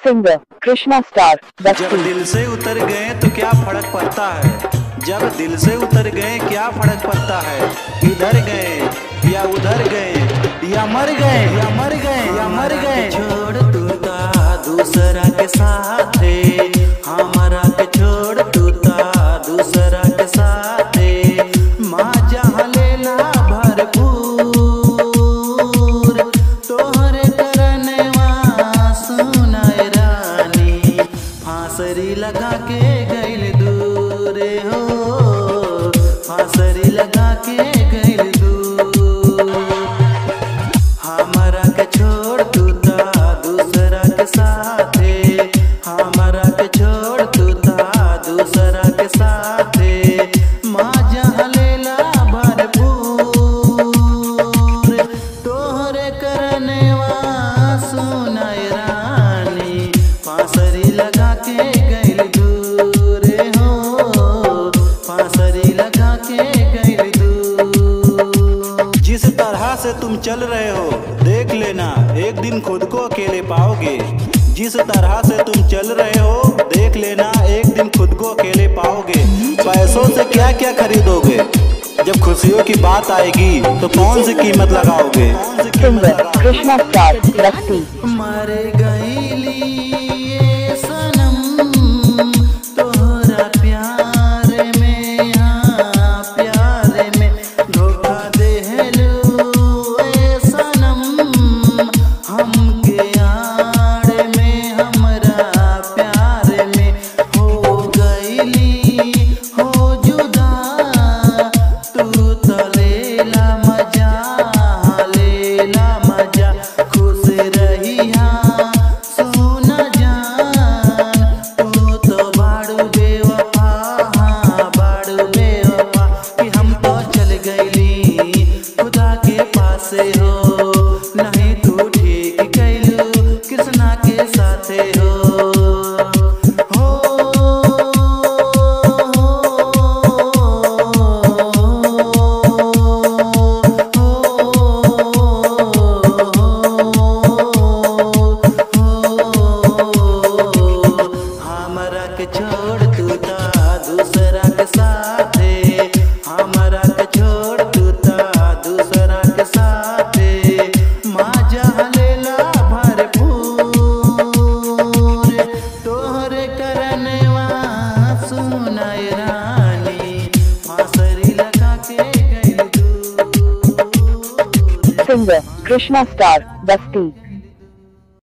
Singer Krishna star. जब दिल से उतर गए तो क्या फर्क पड़ता है, जब दिल से उतर गए क्या फर्क पड़ता है। इधर गए या उधर गए या मर गए या मर गए या मर गए। छोड़ तूता दूसरा के साथ हमारा के छोड़ तूता दूसरा के साथ माँ जहाँ लेला भरपूर तोहरे करने सुनाए रानी फांसरी लगा के गइल दूर हो, फांसरी लगा के गइल दूर। हमारा के छोड़ तूता दूसरा के साथ हमारा के छोड़ तूता दूसरा के साथ माँ जहाँ लेला भरपूर तोहरे करने सुनाए रानी फांसरी लगा के गइल दूर हो, फांसरी लगा के गइल दूर। जिस तरह से तुम चल रहे हो देख लेना एक दिन खुद को अकेले पाओगे। जिस तरह से तुम चल रहे हो देख लेना एक दिन खुद को अकेले पाओगे। पैसों से क्या क्या खरीदोगे, जब खुशियों की बात आएगी तो कौन सी कीमत लगाओगे। सिंगर कृष्णा स्टार बस्ती। मर गईली ये सनम तोहरा प्यार में, हाँ प्यार में धोखा देहलू ए सनम हमके आड़ में हमरा प्यार में हो गईली हो जुदा तू तो लेला मजा लेला मजा खुश रहिया सोना जान तू तो बाड़ू बेवफा, हाँ बाड़ू बेवफा कि हम तो चल गईली खुदा के पास हो नहीं तू ठीक कैलू कृष्णा के साथे हो। हमारा के छोड़ तूता दूसरा के साथ हमारा के छोड़ तूता दूसरा के साथ माँ जहाँ लेला भरपूर तोहरे करने सुनाए रानी फांसरी लगा के गइल दूर। सिंगर कृष्णा स्टार बस्ती।